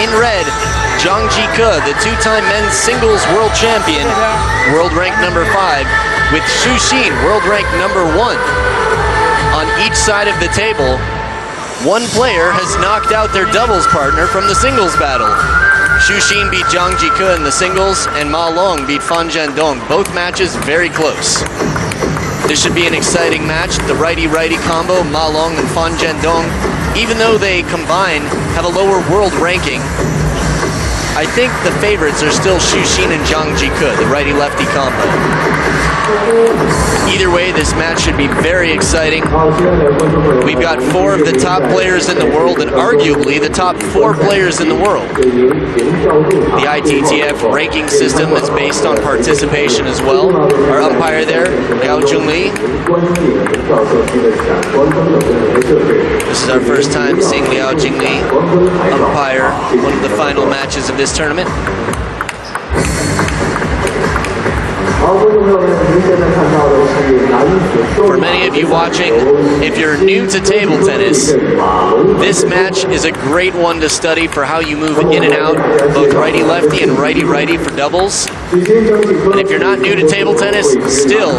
in red, Zhang Jike, the two-time men's singles world champion, world rank number 5, with Xu Xin, world rank number 1. On each side of the table, one player has knocked out their doubles partner from the singles battle. Xu Xin beat Zhang Jike in the singles, and Ma Long beat Fan Zhendong. Both matches very close. This should be an exciting match. The righty-righty combo, Ma Long and Fan Zhendong, even though they combine, have a lower world ranking, I think the favorites are still Xu Xin and Zhang Jike, the righty-lefty combo. Either way, this match should be very exciting. We've got 4 of the top players in the world, and arguably the top 4 players in the world. The ITTF ranking system is based on participation as well. Our umpire there, Liao Junli. This is our first time seeing Liao Junli umpire one of the final matches of this tournament. For many of you watching, if you're new to table tennis, this match is a great one to study for how you move in and out, both righty-lefty and righty-righty for doubles. And if you're not new to table tennis, still,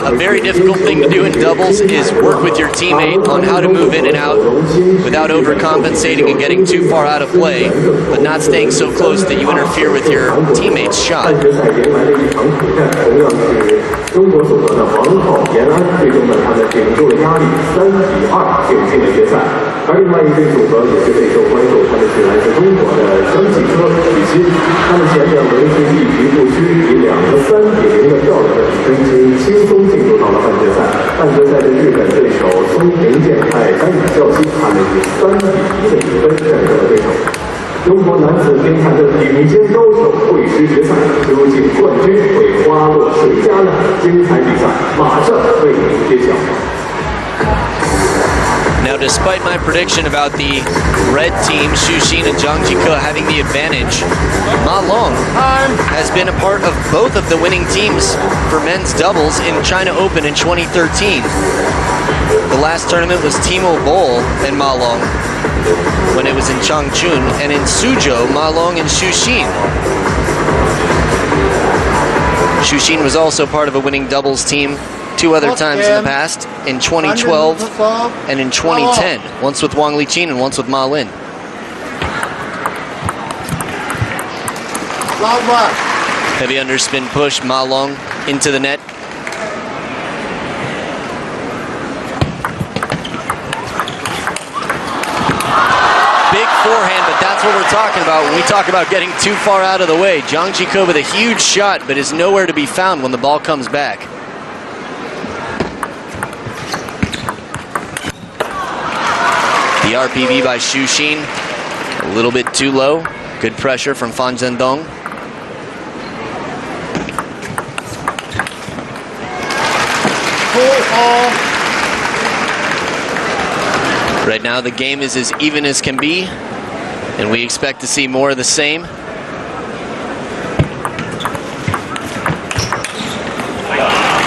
a very difficult thing to do in doubles is work with your teammate on how to move in and out without overcompensating and getting too far out of play, but not staying so close that you interfere with your teammate's shot. 同样是中国组合的王浩、延安，最终呢他们顶住了压力，3比2挺进了决赛。而另外一对组合也是备受关注，他们是来自中国的张继科、许昕，他们前2轮是一局不屈，以2个3比0的漂亮的比分轻松进入到了半决赛。半决赛的日本对手松平健太、山野孝希，他们以3比1的比分战胜了对手。 中国男子乒坛的顶尖高手会师决赛，究竟冠军会花落谁家呢？精彩比赛马上为您揭晓。 Now, despite my prediction about the red team, Xu Xin and Zhang Jike having the advantage, Ma Long has been a part of both of the winning teams for men's doubles in China Open in 2013. The last tournament was Timo Boll and Ma Long when it was in Changchun, and in Suzhou, Ma Long and Xu Xin. Xu Xin was also part of a winning doubles team 2 other times in the past, in 2012 and in 2010, once with Wang Liqin and once with Ma Lin. Heavy underspin push, Ma Long into the net. Big forehand, but that's what we're talking about when we talk about getting too far out of the way. Zhang Jike with a huge shot, but is nowhere to be found when the ball comes back. The RPV by Xu Xin, a little bit too low. Good pressure from Fan Zhendong. Right now the game is as even as can be, and we expect to see more of the same.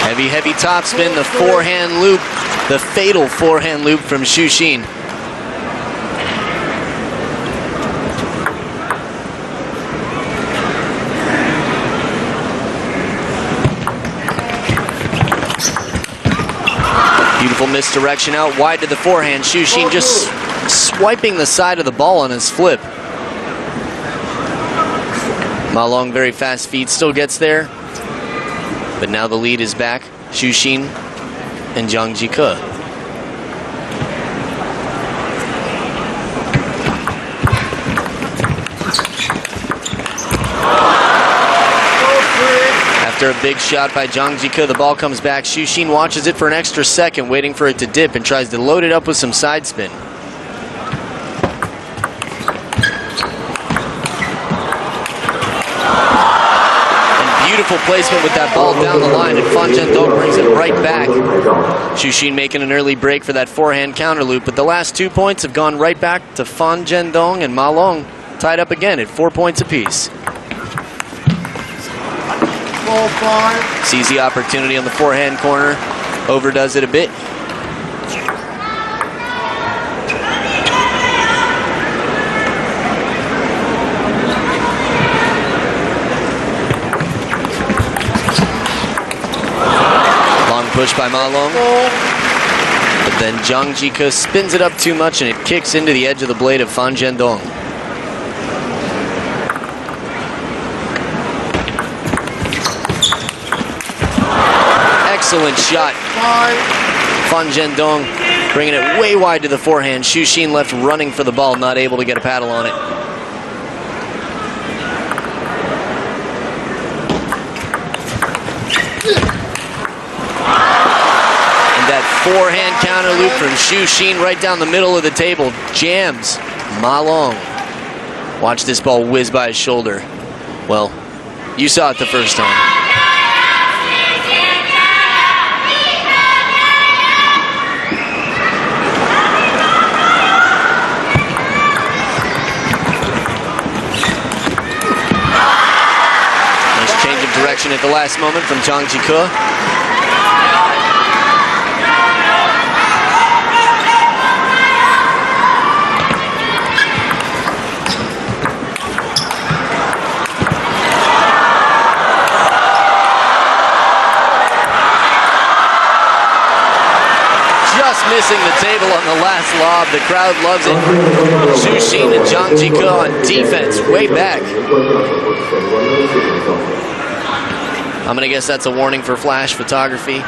Heavy topspin, the forehand loop, the fatal forehand loop from Xu Xin. Beautiful misdirection out wide to the forehand. Xu Xin just swiping the side of the ball on his flip. Ma Long, very fast feet, still gets there. But now the lead is back. Xu Xin and Zhang Jike. After a big shot by Zhang Jike, the ball comes back. Xu Xin watches it for an extra second, waiting for it to dip, and tries to load it up with some side spin. And beautiful placement with that ball down the line, and Fan Zhendong brings it right back. Xu Xin making an early break for that forehand counter loop, but the last 2 points have gone right back to Fan Zhendong, and Ma Long tied up again at 4 points apiece. Sees the opportunity on the forehand corner, overdoes it a bit. push by Ma Long. But then Zhang Jike spins it up too much and it kicks into the edge of the blade of Fan Zhendong. Excellent shot. Fan Zhendong bringing it way wide to the forehand. Xu Xin left running for the ball, not able to get a paddle on it. And that forehand counter loop from Xu Xin right down the middle of the table jams Ma Long. Watch this ball whiz by his shoulder. Well, you saw it the first time. Direction at the last moment from Zhang Jike. Just missing the table on the last lob. The crowd loves it. Xu Xin and Zhang Jike on defense, way back. I'm gonna guess that's a warning for flash photography.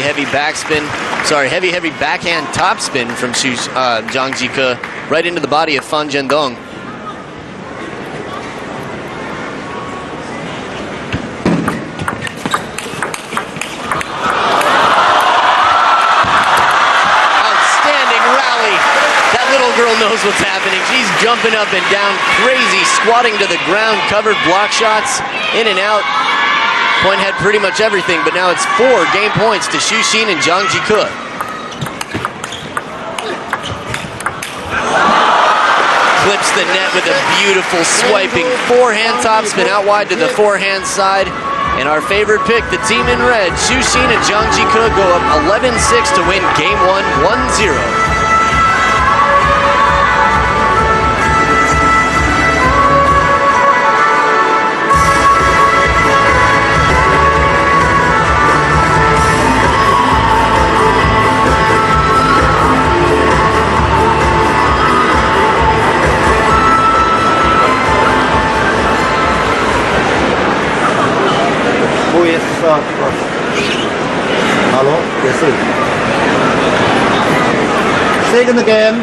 Heavy backspin. Sorry, heavy backhand topspin from Zhang Jike right into the body of Fan Zhendong. Knows what's happening. She's jumping up and down, crazy, squatting to the ground, covered block shots, in and out. Point had pretty much everything, but now it's 4 game points to Xu Xin and Zhang Jike. Clips the net with a beautiful swiping forehand topspin out wide to the forehand side. And our favorite pick, the team in red, Xu Xin and Zhang Jike go up 11-6 to win game 1, 1-0. Second game,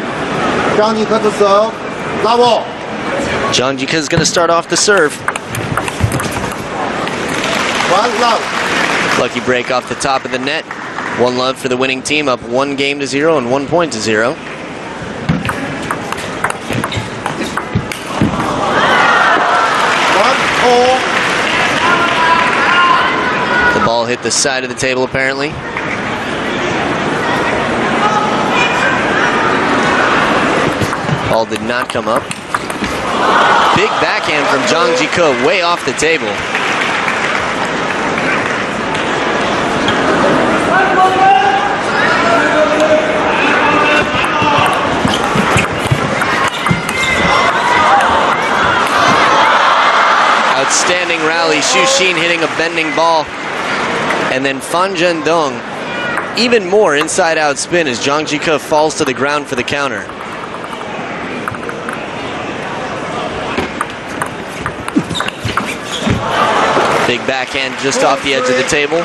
Zhang Jike to serve. Bravo. Zhang Jike is going to start off the serve. 1 love. Lucky break off the top of the net. 1 love for the winning team, up 1 game to 0 and 1 point to 0. The ball hit the side of the table apparently. Ball did not come up. Big backhand from Zhang Jike, way off the table. Outstanding rally. Xu Xin hitting a bending ball. And then Fan Zhendong, even more inside-out spin as Zhang Jike falls to the ground for the counter. Big backhand just off the edge of the table.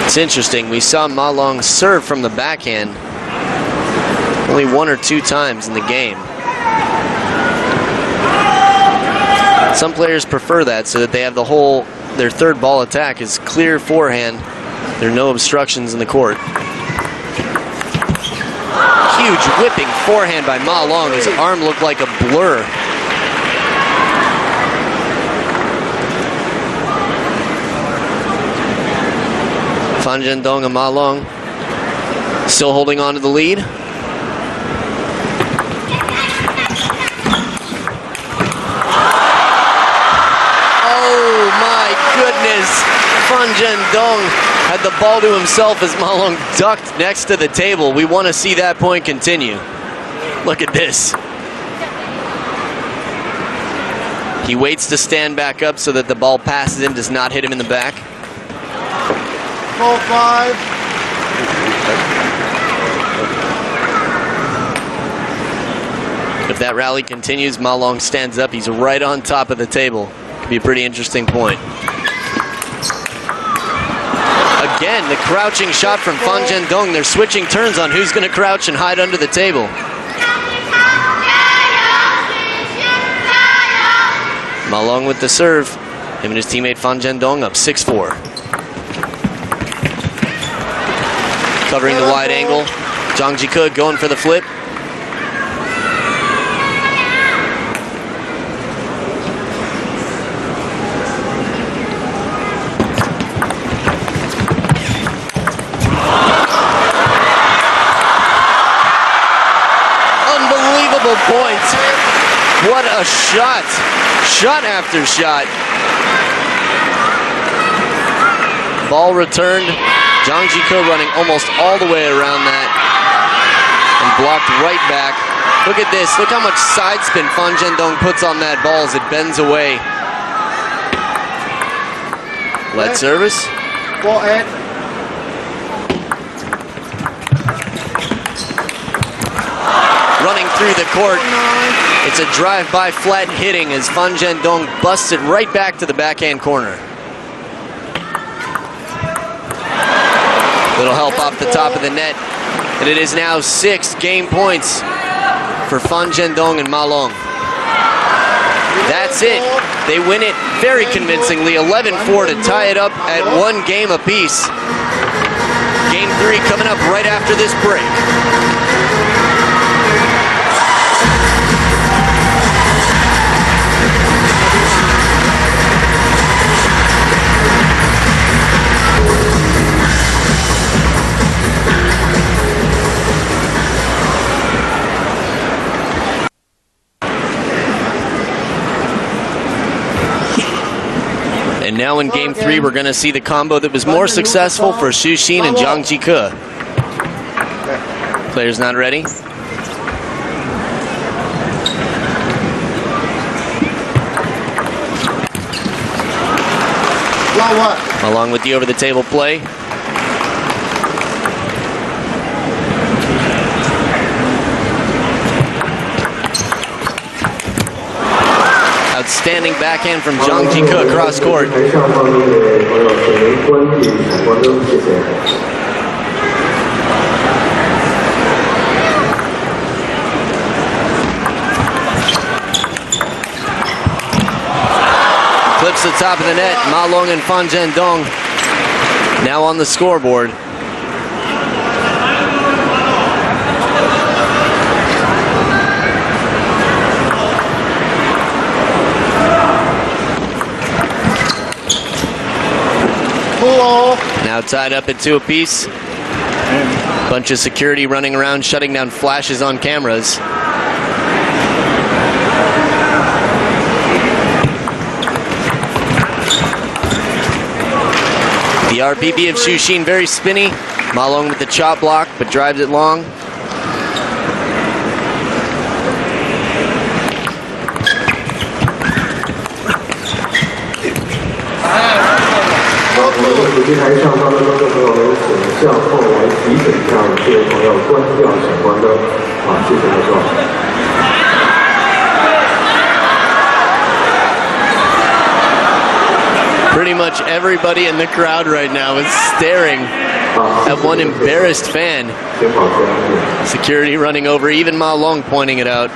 It's interesting, we saw Ma Long serve from the backhand only 1 or 2 times in the game. Some players prefer that so that they have their third ball attack is clear forehand. There are no obstructions in the court. Huge whipping forehand by Ma Long. His arm looked like a blur. Fan Zhendong and Ma Long still holding on to the lead. is. Fan Zhendong had the ball to himself as Ma Long ducked next to the table. We want to see that point continue. Look at this. He waits to stand back up so that the ball passes him, does not hit him in the back. 4-5. If that rally continues, Ma Long stands up. He's right on top of the table. Could be a pretty interesting point. Again, the crouching shot from Fan Zhendong. They're switching turns on who's going to crouch and hide under the table. Ma Long with the serve. Him and his teammate Fan Zhendong up 6-4. Covering the wide angle. Zhang Jike going for the flip. Unbelievable points. What a shot. Shot after shot. Ball returned. Zhang Jike running almost all the way around that and blocked right back. Look at this. Look how much side spin Fan Zhendong puts on that ball as it bends away. Let service. 4-8. Running through the court. It's a drive-by flat hitting as Fan Zhendong busts it right back to the backhand corner. Little help off the top of the net. And it is now 6 game points for Fan Zhendong and Ma Long. That's it. They win it very convincingly, 11-4 to tie it up at 1 game apiece. Game 3 coming up right after this break. And now in game 3, we're going to see the combo that was more successful for Xu Xin and Zhang Jike. Players not ready. Along with the over-the-table play. Outstanding backhand from Zhang Jike across court. Clips the top of the net. Ma Long and Fan Zhendong now on the scoreboard. Now tied up at 2 apiece. Bunch of security running around, shutting down flashes on cameras. The RPB of Xu Xin very spinny. Ma Long with the chop block, but drives it long. Pretty much everybody in the crowd right now is staring at one embarrassed fan. Security running over, even Ma Long pointing it out.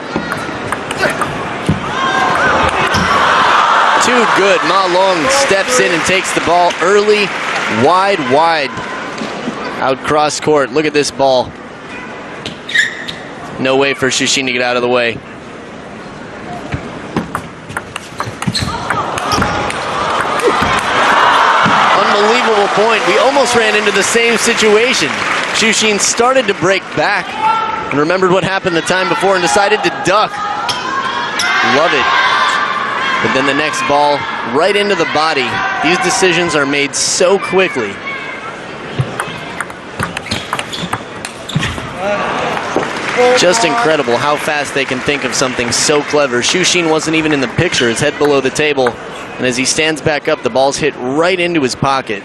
Too good. Ma Long steps in and takes the ball early, wide. Out cross court. Look at this ball. No way for Xu Xin to get out of the way. Unbelievable point. We almost ran into the same situation. Xu Xin started to break back and remembered what happened the time before and decided to duck. Love it. But then the next ball right into the body. These decisions are made so quickly. Just incredible how fast they can think of something so clever. Xu Xin wasn't even in the picture, his head below the table. And as he stands back up, the ball's hit right into his pocket.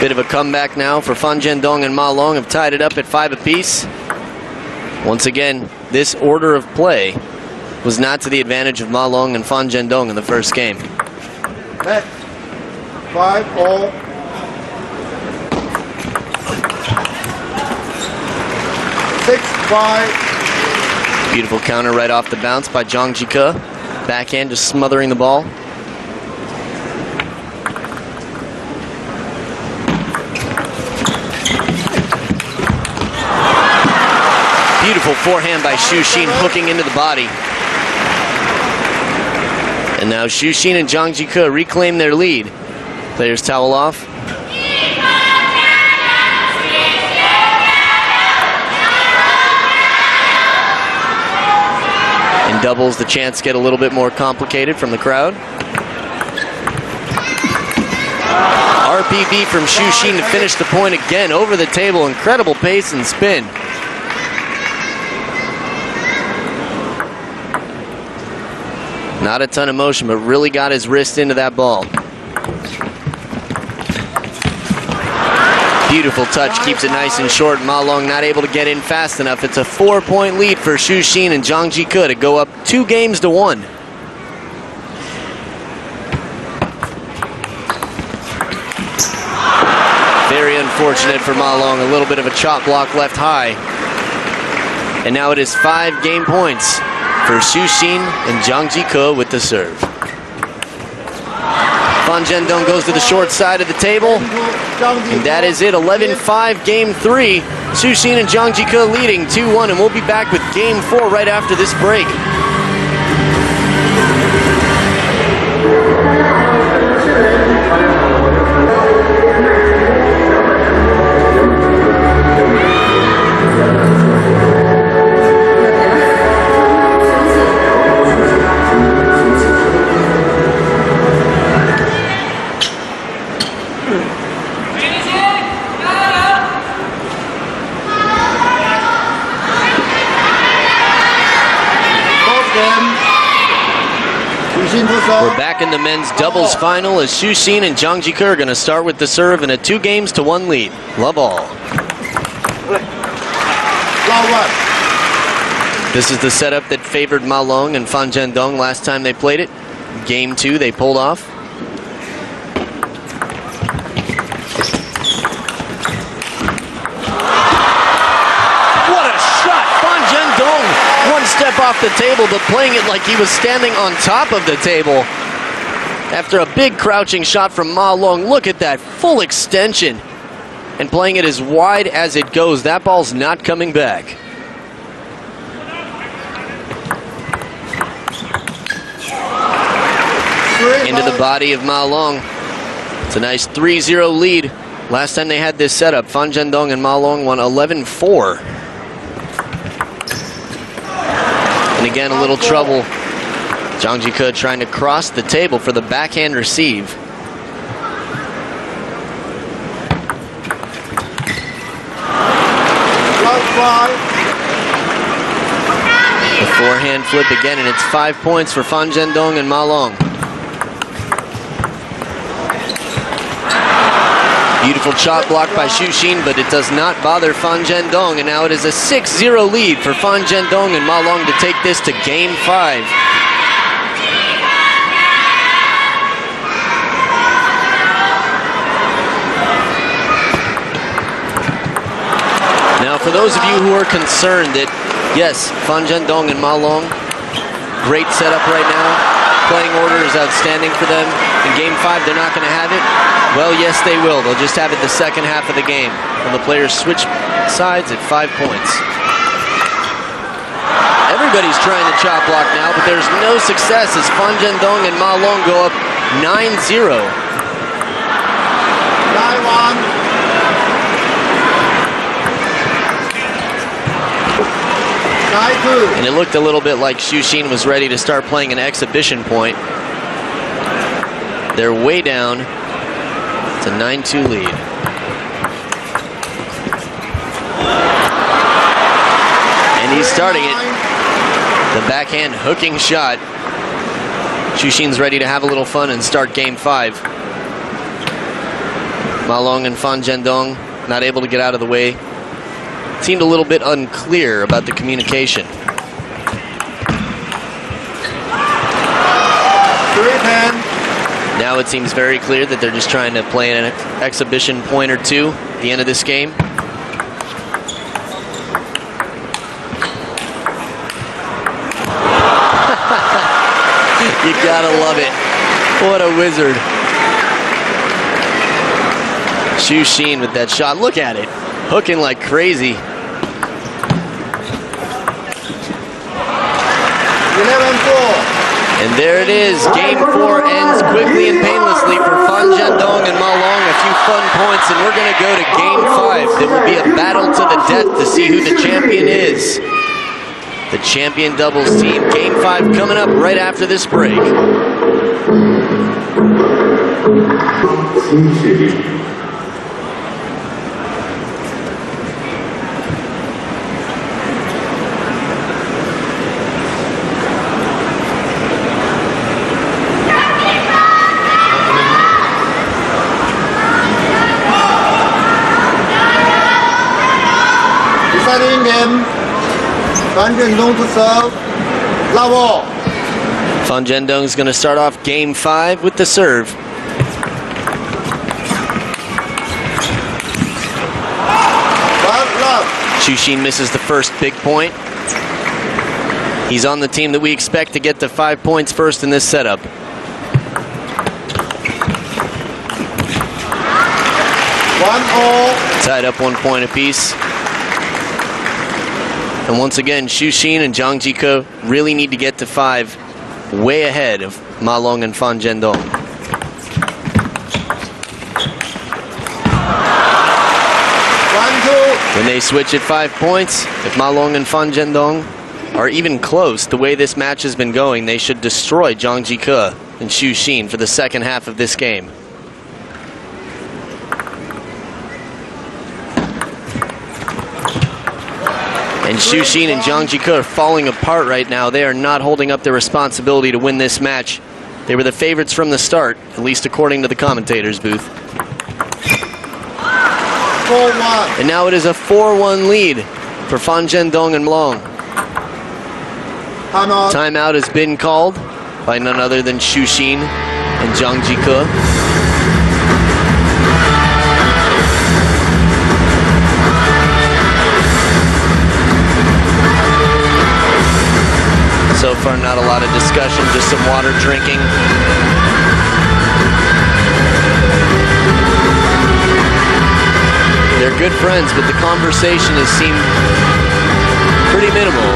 Bit of a comeback now for Fan Zhendong and Ma Long have tied it up at 5 apiece. Once again, this order of play was not to the advantage of Ma Long and Fan Zhendong in the first game. Next, 5-all. Beautiful counter right off the bounce by Zhang Jike. Backhand just smothering the ball. Beautiful forehand by Xu Xin, hooking into the body. And now Xu Xin and Zhang Jike reclaim their lead. Players towel off. In doubles, the chants get a little bit more complicated from the crowd. RPB from Xu Xin to finish the point again over the table. Incredible pace and spin. Not a ton of motion, but really got his wrist into that ball. Beautiful touch, keeps it nice and short. Ma Long not able to get in fast enough. It's a 4-point lead for Xu Xin and Zhang Jike to go up 2-1. Very unfortunate for Ma Long, a little bit of a chop block left high. And now it is 5 game points for Xu Xin and Zhang Jike with the serve. Fan Zhendong goes to the short side of the table. And that is it, 11-5, game 3. Xu Xin and Zhang Jike leading 2-1, and we'll be back with game 4 right after this break. We're back in the men's doubles final as Xu Xin and Zhang Jike are going to start with the serve in a 2-1 lead. Love all. This is the setup that favored Ma Long and Fan Zhendong last time they played it. Game 2 they pulled off. What a shot! Fan Zhendong! One step off the table, but playing it like he was standing on top of the table. After a big crouching shot from Ma Long, look at that full extension. And playing it as wide as it goes. That ball's not coming back. Into the body of Ma Long. It's a nice 3-0 lead. Last time they had this setup, Fan Zhendong and Ma Long won 11-4. And again, a little trouble. Zhang Jike trying to cross the table for the backhand receive. The forehand flip again, and it's 5 points for Fan Zhendong and Ma Long. Beautiful chop block by Xu Xin, but it does not bother Fan Zhendong. And now it is a 6-0 lead for Fan Zhendong and Ma Long to take this to game 5. Now, for those of you who are concerned that, yes, Fan Zhendong and Ma Long, great setup right now. Playing order is outstanding for them. In game 5, they're not going to have it. Well, yes, they will. They'll just have it the second half of the game when the players switch sides at 5 points. Everybody's trying to chop block now, but there's no success as Fan Zhendong and Ma Long go up 9-0. 9-1. 나이트. And it looked a little bit like Xu Xin was ready to start playing an exhibition point. They're way down. It's a 9-2 lead. And he's starting it. The backhand hooking shot. Xu Xin's ready to have a little fun and start game 5. Ma Long and Fan Zhendong not able to get out of the way. Seemed a little bit unclear about the communication. 3-10. Now it seems very clear that they're just trying to play an exhibition point or two at the end of this game. You gotta love it. What a wizard. Xu Xin with that shot. Look at it. Hooking like crazy. 11-4. And there it is. Game 4 ends quickly and painlessly for Fan Zhendong and Ma Long. A few fun points, and we're going to go to Game 5. There will be a battle to the death to see who the champion is. The champion doubles team. Game 5 coming up right after this break. Deciding game. Fan Zhendong to serve. Lavo. Fan Zhendong is going to start off Game 5 with the serve. Xu Xin misses the first big point. He's on the team that we expect to get to 5 points first in this setup. Tied up 1 point apiece. And once again, Xu Xin and Zhang Jike really need to get to 5, way ahead of Ma Long and Fan Zhendong. When they switch at 5 points, if Ma Long and Fan Zhendong are even close, the way this match has been going, they should destroy Zhang Jike and Xu Xin for the second half of this game. And Xu Xin and Zhang Jike are falling apart right now. They are not holding up their responsibility to win this match. They were the favorites from the start, at least according to the commentators' booth. 4-1. And now it is a 4-1 lead for Fan Zhendong and Long. Timeout has been called by none other than Xu Xin and Zhang Jike. So far, not a lot of discussion, just some water drinking. They're good friends, but the conversation has seemed pretty minimal.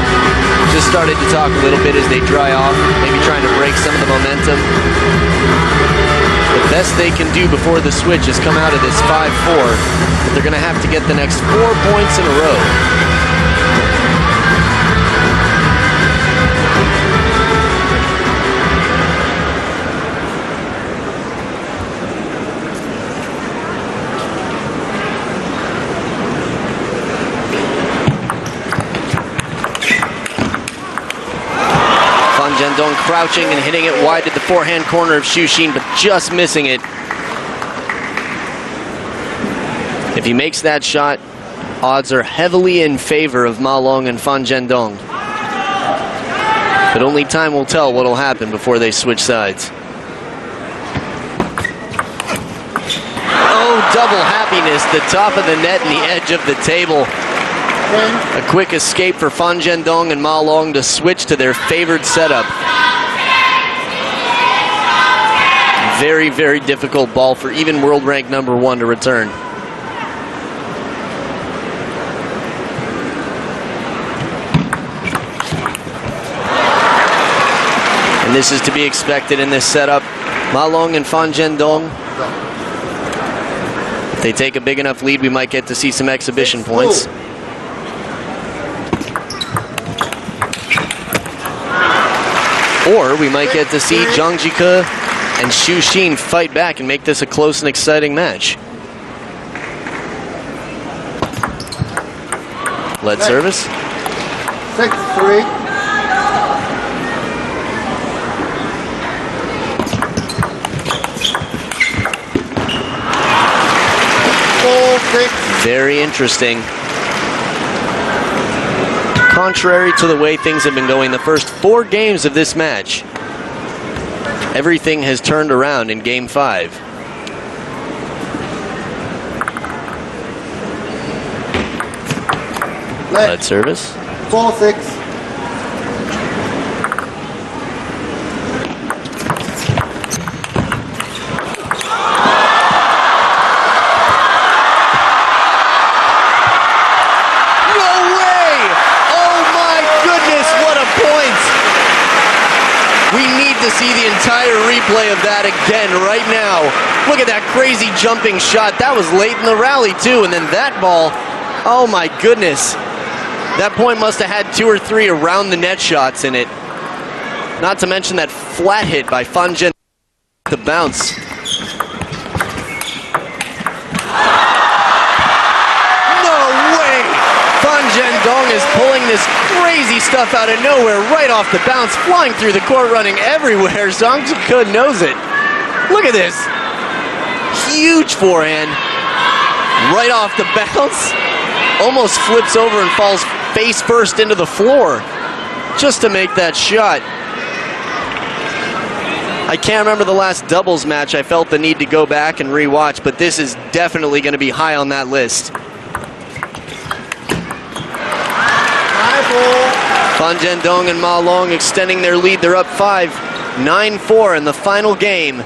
Just started to talk a little bit as they dry off, maybe trying to break some of the momentum. The best they can do before the switch is come out of this 5-4, but they're going to have to get the next 4 points in a row. Zhendong crouching and hitting it wide to the forehand corner of Xu Xin, but just missing it. If he makes that shot, odds are heavily in favor of Ma Long and Fan Zhendong. But only time will tell what will happen before they switch sides. Oh, double happiness, the top of the net and the edge of the table. A quick escape for Fan Zhendong and Ma Long to switch to their favored setup. Very, very difficult ball for even world rank #1 to return. And this is to be expected in this setup. Ma Long and Fan Zhendong. If they take a big enough lead, we might get to see some exhibition points. Or we might get to see Zhang Jike and Xu Xin fight back and make this a close and exciting match. Lead service. 6-3. 4-6. Very interesting. Contrary to the way things have been going the first 4 games of this match, everything has turned around in Game 5. Lead service. 4-6. See the entire replay of that again right now. Look at that crazy jumping shot. That was late in the rally too, and then that ball, oh my goodness. That point must have had 2 or 3 around the net shots in it. Not to mention that flat hit by Fan Zhendong, the bounce. Fan Zhendong is pulling this crazy stuff out of nowhere, right off the bounce, flying through the court, running everywhere. Zhang Jike knows it. Look at this. Huge forehand, right off the bounce. Almost flips over and falls face first into the floor just to make that shot. I can't remember the last doubles match I felt the need to go back and rewatch, but this is definitely going to be high on that list. Fan Zhendong and Ma Long extending their lead. They're up 5, 9-4 in the final game.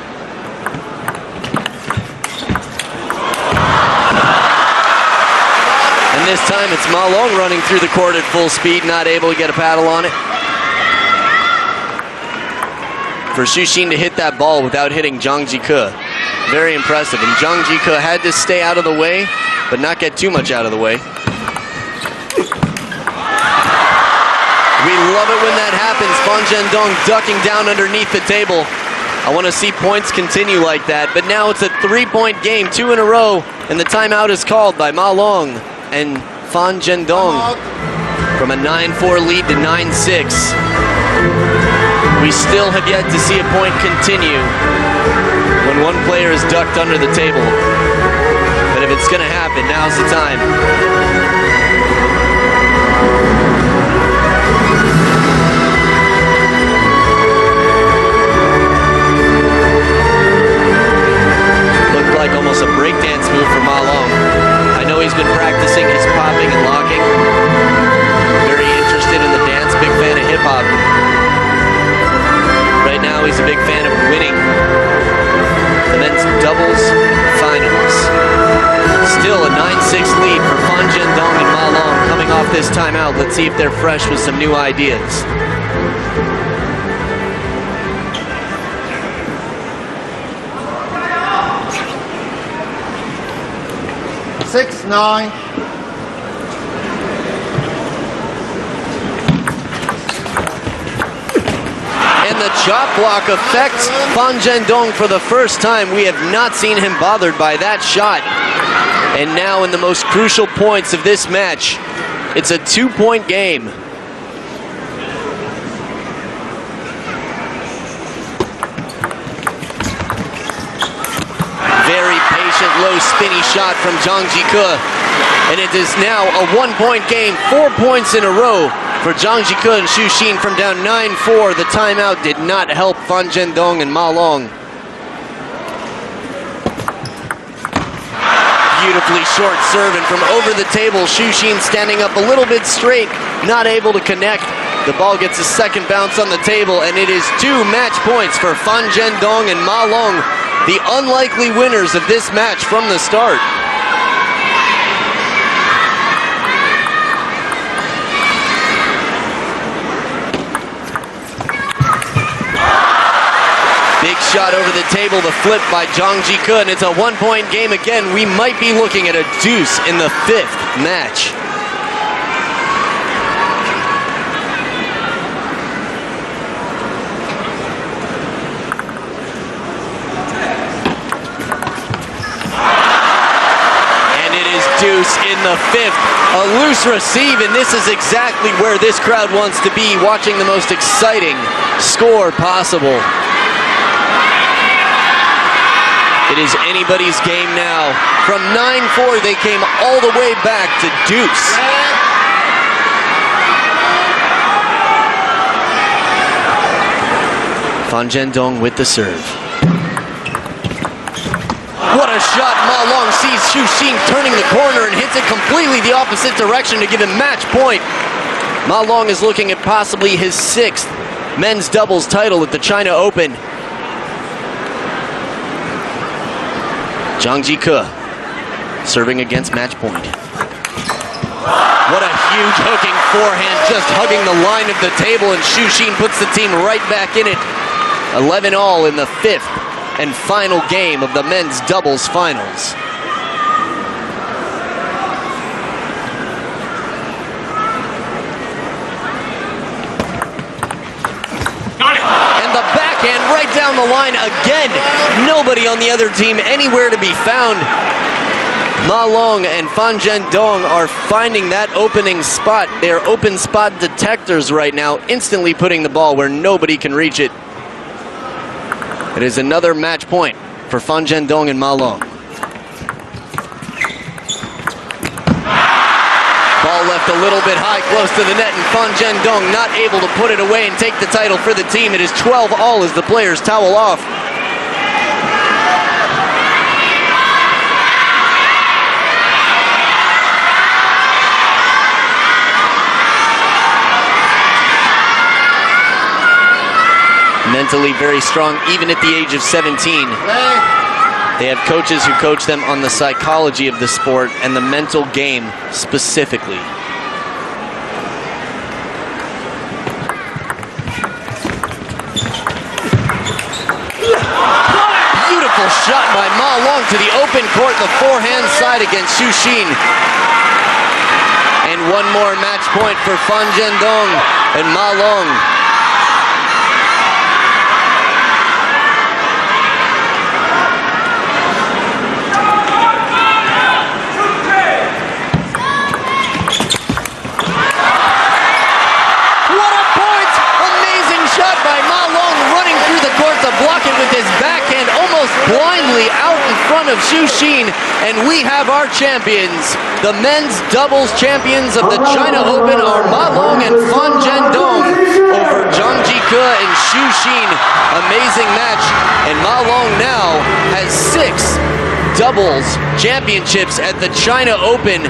And this time it's Ma Long running through the court at full speed, not able to get a paddle on it. For Xu Xin to hit that ball without hitting Zhang Jike. Very impressive. And Zhang Jike had to stay out of the way, but not get too much out of the way. We love it when that happens. Fan Zhendong ducking down underneath the table. I want to see points continue like that. But now it's a 3-point game, 2 in a row. And the timeout is called by Ma Long and Fan Zhendong from a 9-4 lead to 9-6. We still have yet to see a point continue when one player is ducked under the table. But if it's going to happen, now's the time. Like almost a breakdance move from Ma Long. I know he's been practicing his popping and locking. Very interested in the dance, big fan of hip-hop. Right now he's a big fan of winning the men's doubles finals. Still a 9-6 lead for Fan Zhendong and Ma Long coming off this timeout. Let's see if they're fresh with some new ideas. 6-9. And the chop block affects Fan Zhendong for the first time. We have not seen him bothered by that shot. And now in the most crucial points of this match, it's a 2-point game. Low spinny shot from Zhang Jike, and it is now a 1-point game, 4 points in a row for Zhang Jike and Xu Xin from down 9-4. The timeout did not help Fan Zhendong and Ma Long. Beautifully short serve, and from over the table, Xu Xin standing up a little bit straight, not able to connect. The ball gets a second bounce on the table, and it is 2 match points for Fan Zhendong and Ma Long, the unlikely winners of this match from the start. Big shot over the table, the flip by Zhang Jike, and it's a 1-point game again. We might be looking at a deuce in the 5th match. the 5th. A loose receive, and this is exactly where this crowd wants to be, watching the most exciting score possible. It is anybody's game now. From 9-4, they came all the way back to deuce. Fan Zhendong with the serve. What a shot. Ma Long sees Xu Xin turning the corner and hits it completely the opposite direction to give him match point. Ma Long is looking at possibly his 6th men's doubles title at the China Open. Zhang Jike serving against match point. What a huge hooking forehand, just hugging the line of the table, and Xu Xin puts the team right back in it. 11-all in the 5th and final game of the men's doubles finals. And the backhand right down the line again. Nobody on the other team anywhere to be found. Ma Long and Fan Zhendong are finding that opening spot. They are open spot detectors right now, instantly putting the ball where nobody can reach it. It is another match point for Fan Zhendong and Ma Long. Ball left a little bit high, close to the net, and Fan Zhendong not able to put it away and take the title for the team. It is 12-all as the players towel off. Mentally very strong, even at the age of 17. They have coaches who coach them on the psychology of the sport and the mental game specifically. Beautiful shot by Ma Long to the open court, the forehand side against Xu Xin. And one more match point for Fan Zhendong and Ma Long. Block it with his backhand almost blindly out in front of Xu Xin, and we have our champions. The men's doubles champions of the China Open are Ma Long and Fan Zhendong over Zhang Jike and Xu Xin. Amazing match, and Ma Long now has 6 doubles championships at the China Open.